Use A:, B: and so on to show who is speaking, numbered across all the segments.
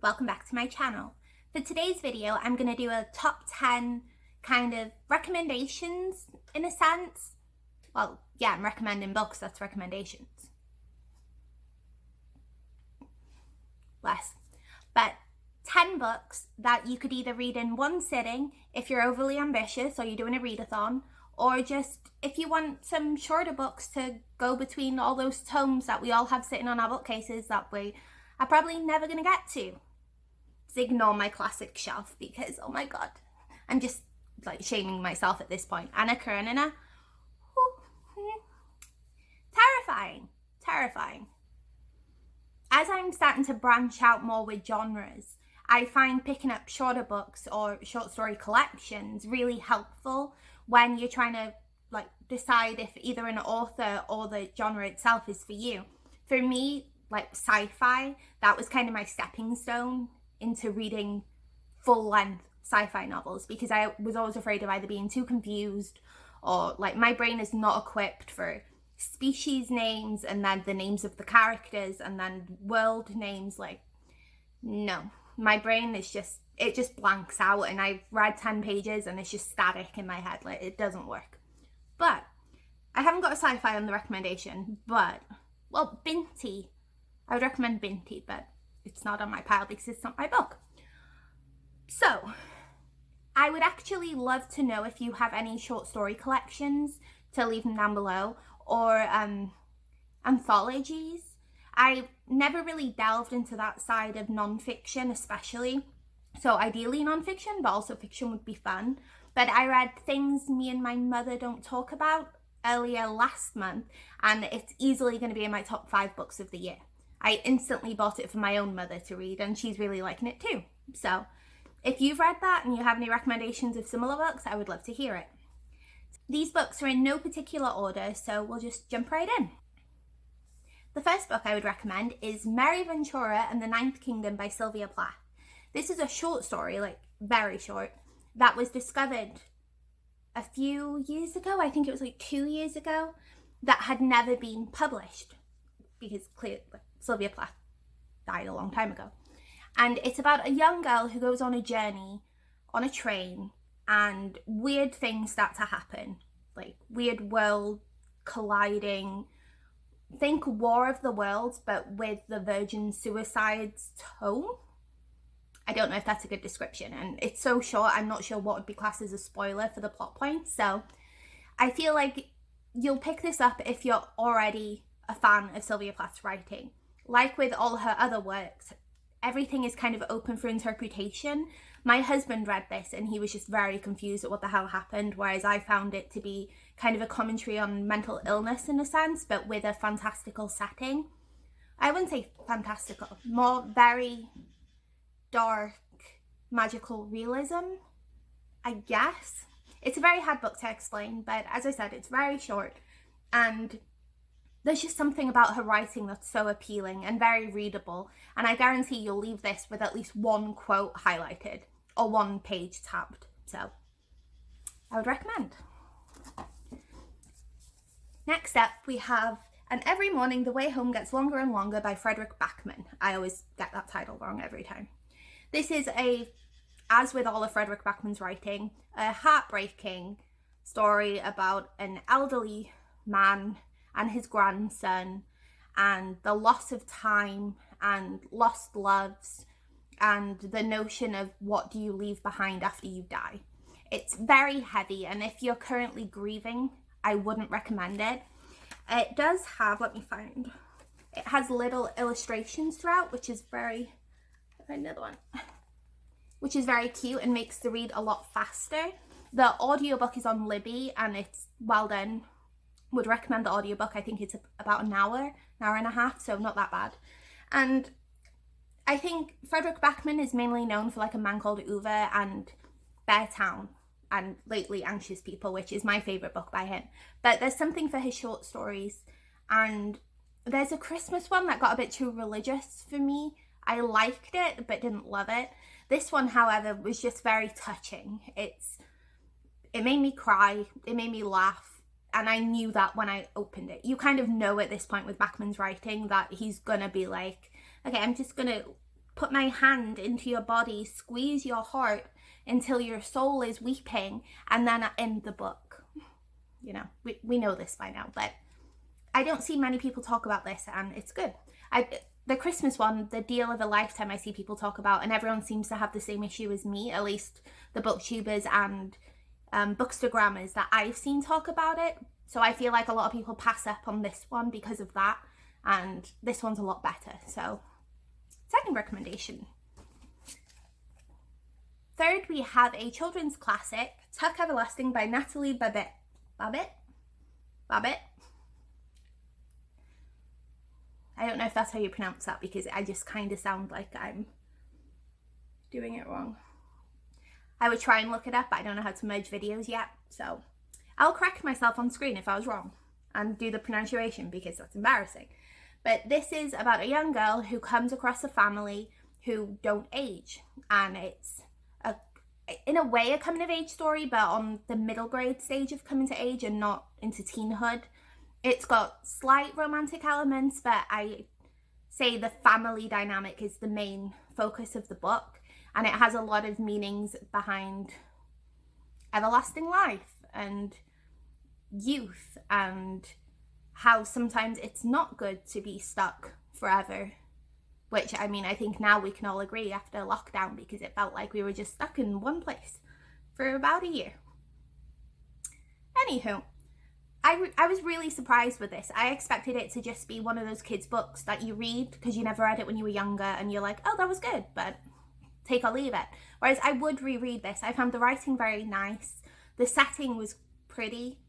A: welcome back to my channel. For today's video, I'm going to do a top 10 kind of recommendations in a sense. Well, yeah, I'm recommending books, that's recommendations. Less. But 10 books that you could either read in one sitting if you're overly ambitious or you're doing a readathon, or just if you want some shorter books to go between all those tomes that we all have sitting on our bookcases that we are probably never going to get to. Just ignore my classic shelf because, oh my god, I'm just like shaming myself at this point. Anna Karenina. Terrifying. As I'm starting to branch out more with genres, I find picking up shorter books or short story collections really helpful when you're trying to like decide if either an author or the genre itself is for you. For me, like sci-fi, that was kind of my stepping stone into reading full-length sci-fi novels, because I was always afraid of either being too confused or like my brain is not equipped for species names and then the names of the characters and then world names. Like, no, my brain is just, it just blanks out, and I've read 10 pages and it's just static in my head. Like, it doesn't work. But I haven't got a sci-fi on the recommendation, but, well, Binti. I would recommend Binti, but it's not on my pile because it's not my book. So, I would actually love to know if you have any short story collections, to leave them down below, or anthologies. I've never really delved into that side of non-fiction especially. So ideally non-fiction, but also fiction would be fun. But I read Things Me and My Mother Don't Talk About earlier last month, and it's easily going to be in my top 5 books of the year. I instantly bought it for my own mother to read, and she's really liking it too. So if you've read that and you have any recommendations of similar books, I would love to hear it. These books are in no particular order, so we'll just jump right in. The first book I would recommend is Maryventura and the Ninth Kingdom by Sylvia Plath. This is a short story, like very short, that was discovered a few years ago. I think it was like 2 years ago, that had never been published because clearly Sylvia Plath died a long time ago. And it's about a young girl who goes on a journey on a train, and weird things start to happen, like weird world colliding. Think War of the Worlds, but with the virgin suicides tone. I don't know if that's a good description, and it's so short, I'm not sure what would be classed as a spoiler for the plot points. So I feel like you'll pick this up if you're already a fan of Sylvia Plath's writing. Like with all her other works, everything is kind of open for interpretation. My husband read this and he was just very confused at what the hell happened, whereas I found it to be kind of a commentary on mental illness in a sense, but with a fantastical setting. I wouldn't say fantastical, more very dark, magical realism, I guess. It's a very hard book to explain, but as I said, it's very short, and there's just something about her writing that's so appealing and very readable, and I guarantee you'll leave this with at least one quote highlighted or one page tabbed. So I would recommend. Next up, we have And Every Morning the Way Home Gets Longer and Longer by Fredrik Backman. I always get that title wrong every time. This is as with all of Fredrik Backman's writing, a heartbreaking story about an elderly man and his grandson, and the loss of time and lost loves, and the notion of what do you leave behind after you die. It's very heavy, and if you're currently grieving, I wouldn't recommend it. It does have, let me find, it has little illustrations throughout, which is very, another one, which is very cute and makes the read a lot faster. The audiobook is on Libby and it's well done. Would recommend the audiobook. I think it's about an hour and a half, so not that bad. And I think Fredrik Backman is mainly known for like A Man Called Uwe and Bear Town, and lately Anxious People, which is my favourite book by him. But there's something for his short stories, and there's a Christmas one that got a bit too religious for me. I liked it but didn't love it. This one, however, was just very touching. It made me cry, it made me laugh, and I knew that when I opened it. You kind of know at this point with Backman's writing that he's gonna be like, okay, I'm just gonna put my hand into your body, squeeze your heart until your soul is weeping, and then I end the book. You know, we know this by now, but I don't see many people talk about this, and it's good. The Christmas one, the deal of a lifetime, I see people talk about, and everyone seems to have the same issue as me, at least the booktubers and bookstagrammers that I've seen talk about it. So I feel like a lot of people pass up on this one because of that, and this one's a lot better. So, second recommendation. Third, we have a children's classic, Tuck Everlasting by Natalie Babbitt. Babbitt? I don't know if that's how you pronounce that, because I just kind of sound like I'm doing it wrong. I would try and look it up, but I don't know how to merge videos yet, so I'll correct myself on screen if I was wrong and do the pronunciation, because that's embarrassing. But this is about a young girl who comes across a family who don't age, and it's in a way a coming of age story, but on the middle grade stage of coming to age and not into teenhood. It's got slight romantic elements, but I say the family dynamic is the main focus of the book, and it has a lot of meanings behind everlasting life and youth, and how sometimes it's not good to be stuck forever, which, I mean, I think now we can all agree after lockdown, because it felt like we were just stuck in one place for about a year. Anywho, I was really surprised with this. I expected it to just be one of those kids' books that you read because you never read it when you were younger and you're like, oh, that was good, but take or leave it. Whereas I would reread this. I found the writing very nice. The setting was pretty,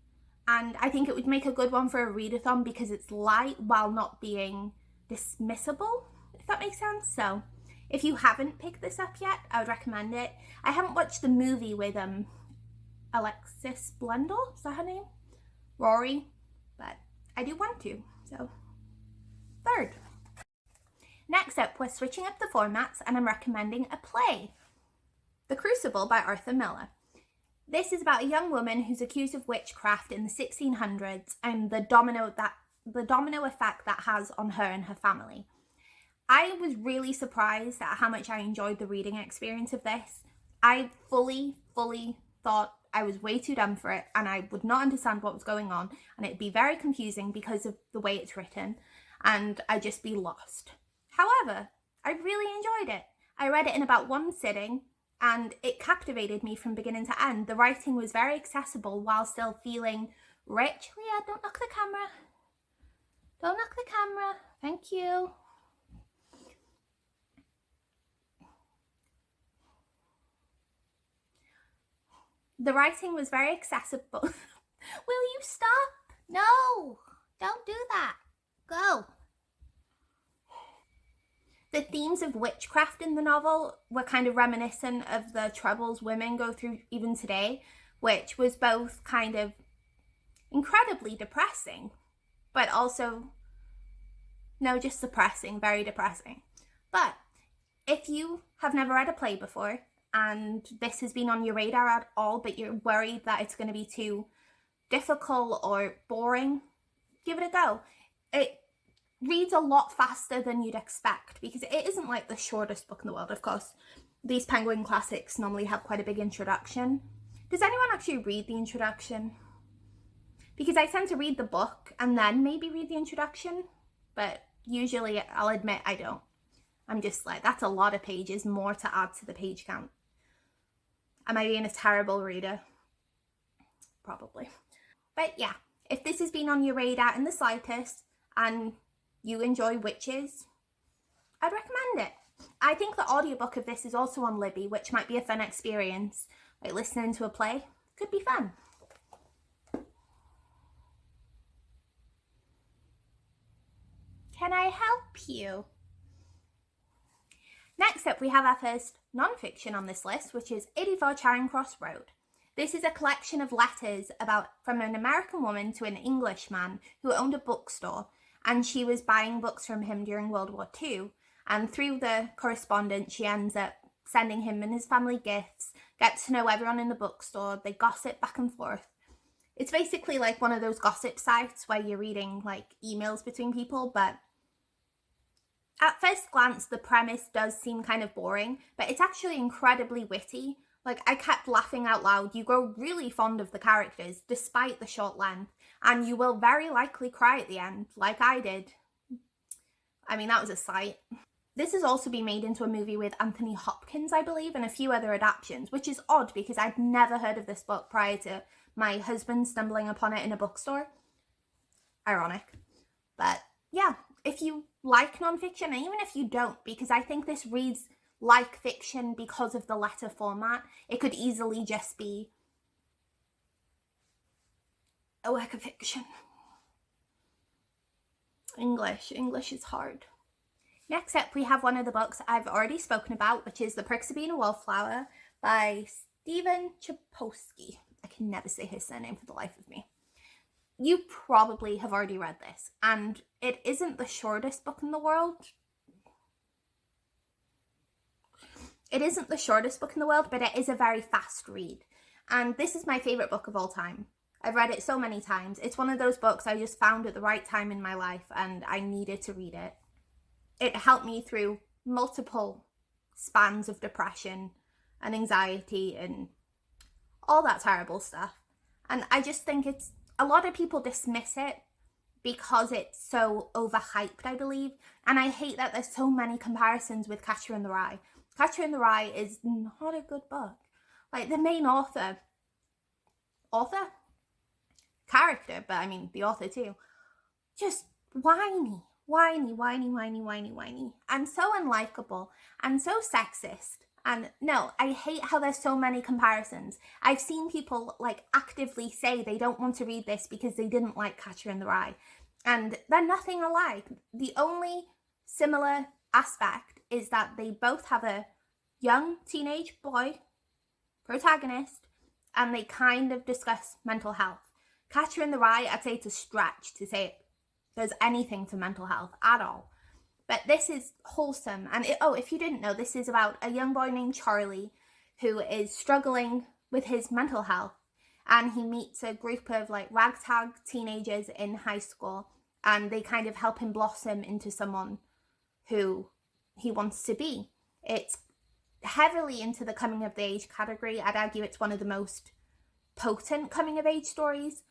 A: and I think it would make a good one for a readathon because it's light while not being dismissible, if that makes sense. So if you haven't picked this up yet, I would recommend it. I haven't watched the movie with Alexis Blundell, is that her name? Rory, but I do want to, so third. Next up, we're switching up the formats, and I'm recommending a play, The Crucible by Arthur Miller. This is about a young woman who's accused of witchcraft in the 1600s and the domino effect that has on her and her family. I was really surprised at how much I enjoyed the reading experience of this. I fully thought I was way too dumb for it, and I would not understand what was going on, and it'd be very confusing because of the way it's written, and I'd just be lost. However, I really enjoyed it. I read it in about one sitting, and it captivated me from beginning to end. The writing was very accessible while still feeling rich. Leah, don't knock the camera. Don't knock the camera. Thank you. The writing was very accessible. Will you stop? No, don't do that. Go. The themes of witchcraft in the novel were kind of reminiscent of the troubles women go through even today, which was both kind of incredibly depressing, but also, no, just depressing, very depressing. But if you have never read a play before, and this has been on your radar at all, but you're worried that it's going to be too difficult or boring, give it a go. It reads a lot faster than you'd expect, because it isn't like the shortest book in the world. Of course, these Penguin classics normally have quite a big introduction. Does anyone actually read the introduction? Because I tend to read the book and then maybe read the introduction, but usually I'll admit I don't. I'm just like, that's a lot of pages, more to add to the page count. Am I being a terrible reader? Probably. But yeah, if this has been on your radar in the slightest and you enjoy witches, I'd recommend it. I think the audiobook of this is also on Libby, which might be a fun experience. Like listening to a play could be fun. Can I help you? Next up, we have our first non-fiction on this list, which is 84 Charing Crossroad. This is a collection of letters from an American woman to an English man who owned a bookstore, and she was buying books from him during World War II. And through the correspondence, she ends up sending him and his family gifts, gets to know everyone in the bookstore, they gossip back and forth. It's basically like one of those gossip sites where you're reading like emails between people, but At first glance, the premise does seem kind of boring, but it's actually incredibly witty. Like, I kept laughing out loud. You grow really fond of the characters, despite the short length, and you will very likely cry at the end, like I did. I mean, that was a sight. This has also been made into a movie with Anthony Hopkins, I believe, and a few other adaptations, which is odd because I'd never heard of this book prior to my husband stumbling upon it in a bookstore. Ironic. But yeah, if you like nonfiction, and even if you don't, because I think this reads like fiction because of the letter format, it could easily just be a work of fiction. English is hard. Next up, we have one of the books I've already spoken about, which is The Crucible and Wallflower by Stephen Chbosky. I can never say his surname for the life of me. You probably have already read this, and it isn't the shortest book in the world. It isn't the shortest book in the world, but it is a very fast read. And this is my favourite book of all time. I've read it so many times. It's one of those books I just found at the right time in my life, and I needed to read it. It helped me through multiple spans of depression and anxiety and all that terrible stuff. And I just think a lot of people dismiss it because it's so overhyped, I believe. And I hate that there's so many comparisons with Catcher in the Rye. Catcher in the Rye is not a good book. Like, the main character, but I mean the author too, just whiny, and so unlikable and so sexist. And no, I hate how there's so many comparisons. I've seen people like actively say they don't want to read this because they didn't like Catcher in the Rye, and they're nothing alike. The only similar aspect is that they both have a young teenage boy protagonist, and they kind of discuss mental health. Catcher in the Rye, I'd say it's a stretch to say there's anything to mental health at all. But this is wholesome. And if you didn't know, this is about a young boy named Charlie who is struggling with his mental health. And he meets a group of like ragtag teenagers in high school, and they kind of help him blossom into someone who he wants to be. It's heavily into the coming of the age category. I'd argue it's one of the most potent coming of age stories,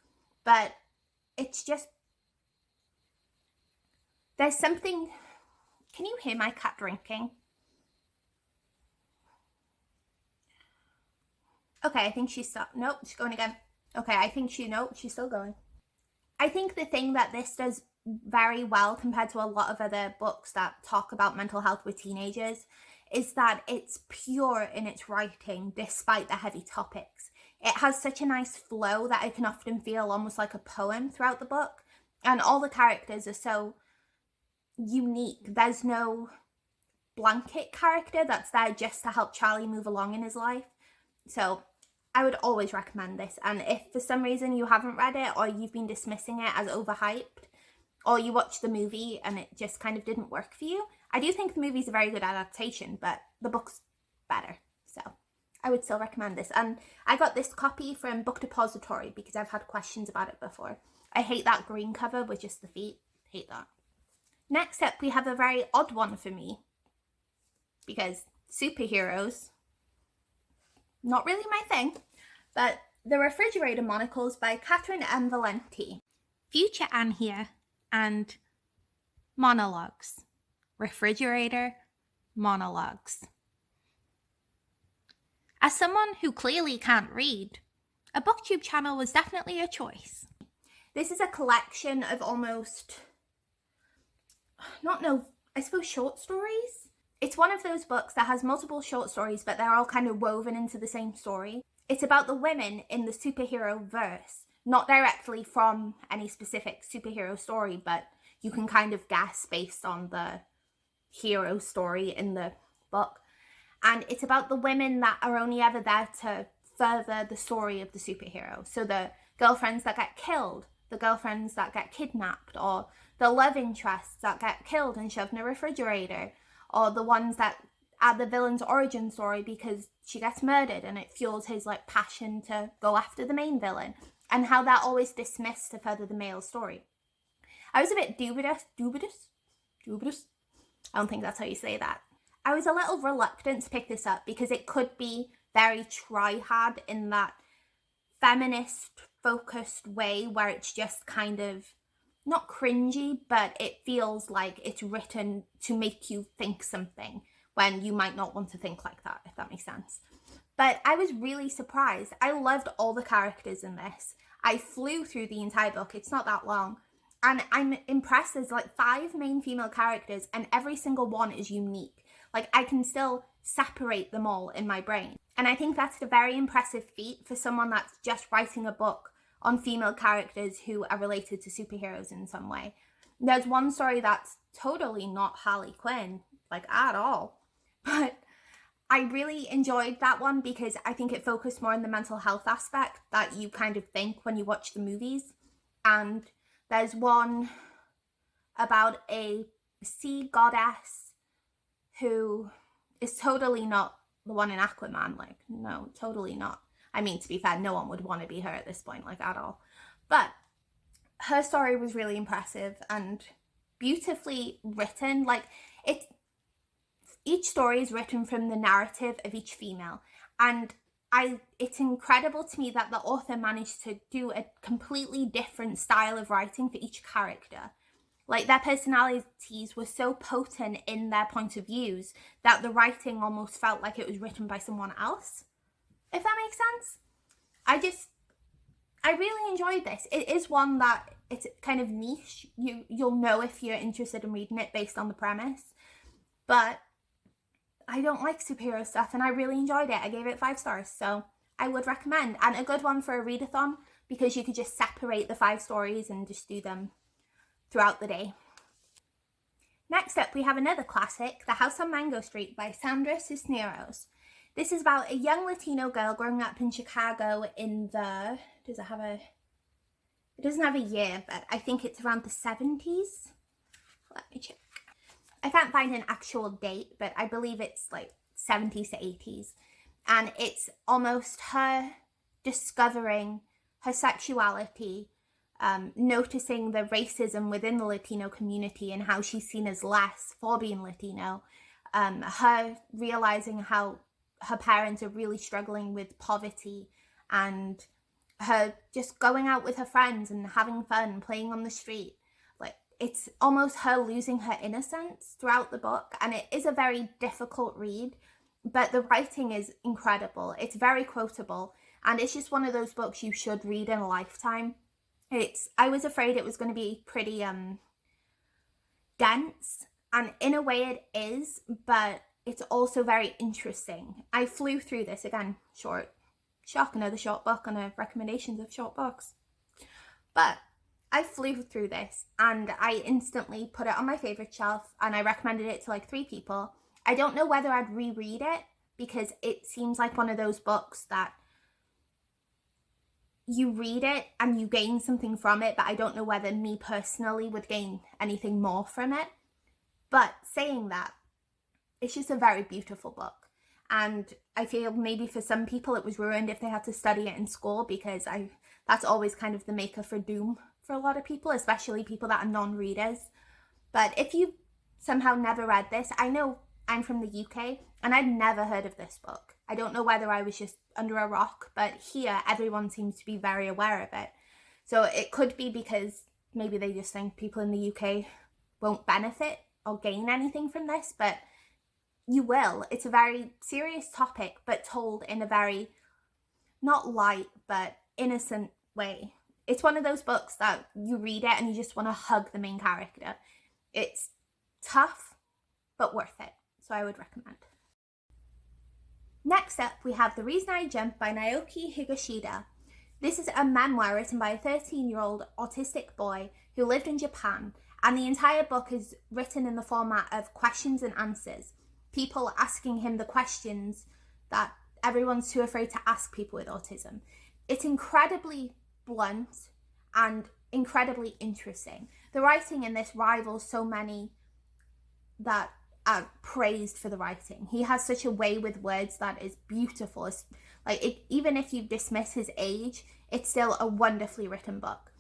A: but it's just, there's something. Can you hear my cat drinking? Okay, I think she's stopped. Nope, she's going again. Okay, I think she's still going. I think the thing that this does very well compared to a lot of other books that talk about mental health with teenagers is that it's pure in its writing despite the heavy topics. It has such a nice flow that I can often feel almost like a poem throughout the book, and all the characters are so unique. There's no blanket character that's there just to help Charlie move along in his life. So I would always recommend this. And if for some reason you haven't read it, or you've been dismissing it as overhyped, or you watched the movie and it just kind of didn't work for you, I do think the movie's a very good adaptation, but the book's better. So I would still recommend this. And I got this copy from Book Depository because I've had questions about it before. I hate that green cover with just the feet. Hate that. Next up, we have a very odd one for me, because superheroes, not really my thing, but The Refrigerator Monocles by Catherine M. Valenti. Future Anne here, and Monologues. Refrigerator Monologues. As someone who clearly can't read, a booktube channel was definitely a choice. This is a collection of almost, I suppose short stories. It's one of those books that has multiple short stories, but they're all kind of woven into the same story. It's about the women in the superhero verse, not directly from any specific superhero story, but you can kind of guess based on the hero story in the book. And it's about the women that are only ever there to further the story of the superhero. So the girlfriends that get killed, the girlfriends that get kidnapped, or the love interests that get killed and shoved in a refrigerator, or the ones that are the villain's origin story because she gets murdered and it fuels his like passion to go after the main villain, and how they're always dismissed to further the male story. I was a bit dubious I don't think that's how you say that. I was a little reluctant to pick this up because it could be very try-hard in that feminist focused way where it's just kind of not cringy, but it feels like it's written to make you think something when you might not want to think like that, if that makes sense. But I was really surprised. I loved all the characters in this. I flew through the entire book. It's not that long. And I'm impressed. There's like 5 main female characters and every single one is unique. Like I can still separate them all in my brain. And I think that's a very impressive feat for someone that's just writing a book on female characters who are related to superheroes in some way. There's one story that's totally not Harley Quinn, like at all. But I really enjoyed that one because I think it focused more on the mental health aspect that you kind of think when you watch the movies. And there's one about a sea goddess who is totally not the one in Aquaman. Like, no, totally not. I mean, to be fair, no one would want to be her at this point, like at all. But her story was really impressive and beautifully written. Like, each story is written from the narrative of each female. And it's incredible to me that the author managed to do a completely different style of writing for each character. Like, their personalities were so potent in their point of views that the writing almost felt like it was written by someone else, if that makes sense. I really enjoyed this. It is one that it's kind of niche. You'll know if you're interested in reading it based on the premise. But I don't like superhero stuff and I really enjoyed it. I gave it 5 stars, so I would recommend. And a good one for a readathon because you could just separate the 5 stories and just do them throughout the day. Next up, we have another classic, The House on Mango Street by Sandra Cisneros. This is about a young Latino girl growing up in Chicago in the, it doesn't have a year, but I think it's around the 70s. Let me check. I can't find an actual date, but I believe it's like 70s to 80s. And it's almost her discovering her sexuality, noticing the racism within the Latino community and how she's seen as less for being Latino. Her realizing how her parents are really struggling with poverty, and her just going out with her friends and having fun, playing on the street. Like, it's almost her losing her innocence throughout the book, and it is a very difficult read, but the writing is incredible. It's very quotable, and it's just one of those books you should read in a lifetime. I was afraid it was going to be pretty dense, and in a way it is, but it's also very interesting. I flew through this, again, another short book on a recommendations of short books. But I flew through this and I instantly put it on my favorite shelf and I recommended it to like 3 people. I don't know whether I'd reread it because it seems like one of those books that you read it and you gain something from it, but I don't know whether me personally would gain anything more from it. But saying that, it's just a very beautiful book. And I feel maybe for some people it was ruined if they had to study it in school, because that's always kind of the maker for doom for a lot of people, especially people that are non-readers. But if you somehow never read this, I know I'm from the UK and I'd never heard of this book. I don't know whether I was just under a rock, but here everyone seems to be very aware of it. So it could be because maybe they just think people in the UK won't benefit or gain anything from this, but you will. It's a very serious topic, but told in a very, not light, but innocent way. It's one of those books that you read it and you just want to hug the main character. It's tough, but worth it. So I would recommend. Next up, we have The Reason I Jump by Naoki Higashida. This is a memoir written by a 13-year-old autistic boy who lived in Japan, and the entire book is written in the format of questions and answers. People asking him the questions that everyone's too afraid to ask people with autism. It's incredibly blunt and incredibly interesting. The writing in this rivals so many that are praised for the writing. He has such a way with words that is beautiful. It's like, even if you dismiss his age, it's still a wonderfully written book.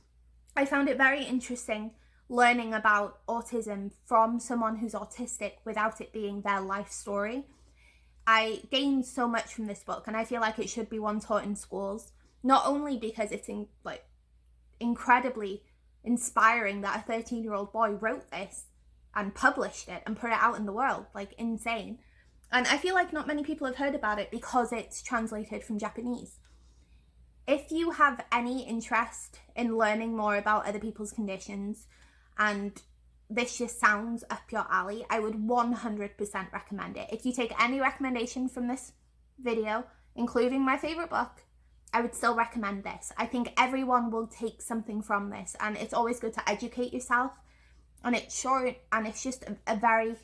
A: I found it very interesting learning about autism from someone who's autistic without it being their life story. I gained so much from this book, and I feel like it should be one taught in schools, not only because it's incredibly inspiring that a 13-year-old boy wrote this and published it and put it out in the world, like insane. And I feel like not many people have heard about it because it's translated from Japanese. If you have any interest in learning more about other people's conditions and this just sounds up your alley, I would 100% recommend it. If you take any recommendation from this video, including my favorite book, I would still recommend this. I think everyone will take something from this, and it's always good to educate yourself. And it's short, and it's just a very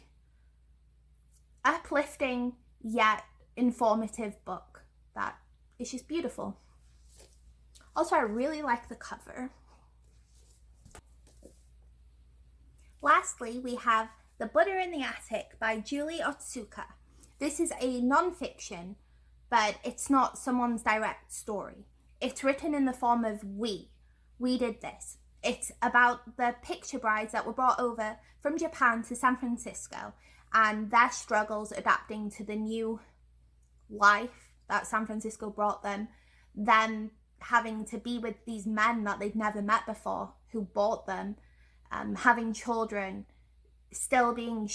A: uplifting yet informative book that is just beautiful. Also, I really like the cover. Lastly, we have The Buddha in the Attic by Julie Otsuka. This is a non-fiction, but it's not someone's direct story. It's written in the form of we did this. It's about the picture brides that were brought over from Japan to San Francisco and their struggles adapting to the new life that San Francisco brought them, then having to be with these men that they'd never met before who bought them, having children, still being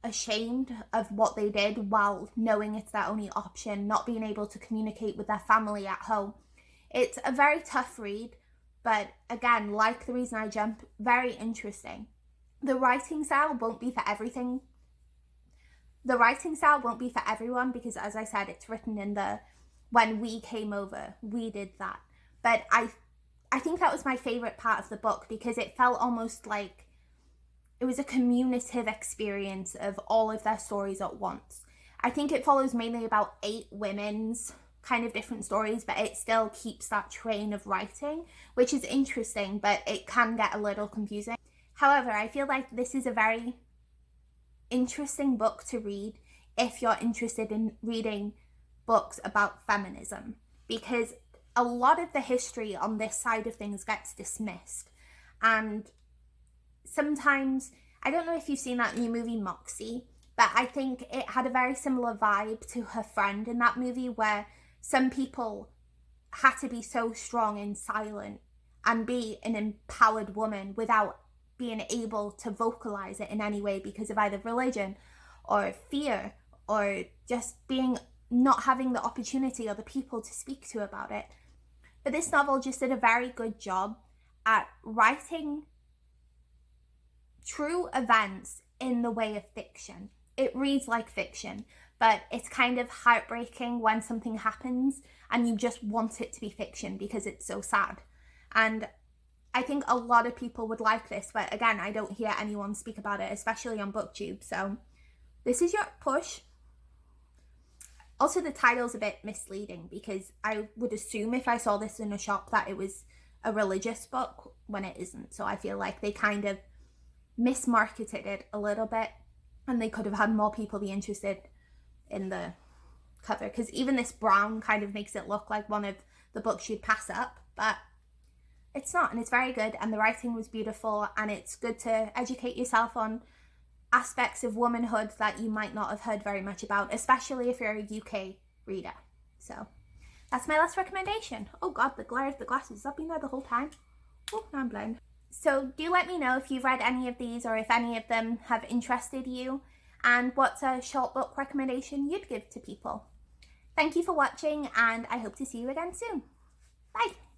A: ashamed of what they did while knowing it's their only option, not being able to communicate with their family at home. It's a very tough read, but again, like The Reason I Jump, very interesting. The writing style won't be for everything. The writing style won't be for everyone because, as I said, it's written in the when we came over, we did that. But I think that was my favorite part of the book because it felt almost like it was a communicative experience of all of their stories at once. I think it follows mainly about 8 women's kind of different stories, but it still keeps that train of writing, which is interesting, but it can get a little confusing. However, I feel like this is a very interesting book to read if you're interested in reading books about feminism, because a lot of the history on this side of things gets dismissed. And sometimes, I don't know if you've seen that new movie Moxie, but I think it had a very similar vibe to Her Friend in that movie, where some people had to be so strong and silent and be an empowered woman without being able to vocalize it in any way because of either religion or fear or just not having the opportunity or the people to speak to about it. But this novel just did a very good job at writing true events in the way of fiction. It reads like fiction, but it's kind of heartbreaking when something happens and you just want it to be fiction because it's so sad. And I think a lot of people would like this, but again, I don't hear anyone speak about it, especially on BookTube. So this is your push. Also, the title's a bit misleading because I would assume if I saw this in a shop that it was a religious book when it isn't. So I feel like they kind of mismarketed it a little bit and they could have had more people be interested in the cover, because even this brown kind of makes it look like one of the books you'd pass up, but it's not, and it's very good, and the writing was beautiful, and it's good to educate yourself on aspects of womanhood that you might not have heard very much about, especially if you're a UK reader. So that's my last recommendation. Oh god, the glare of the glasses, has that been there the whole time? Oh, now I'm blind. So do let me know if you've read any of these or if any of them have interested you, and what's a short book recommendation you'd give to people. Thank you for watching, and I hope to see you again soon. Bye!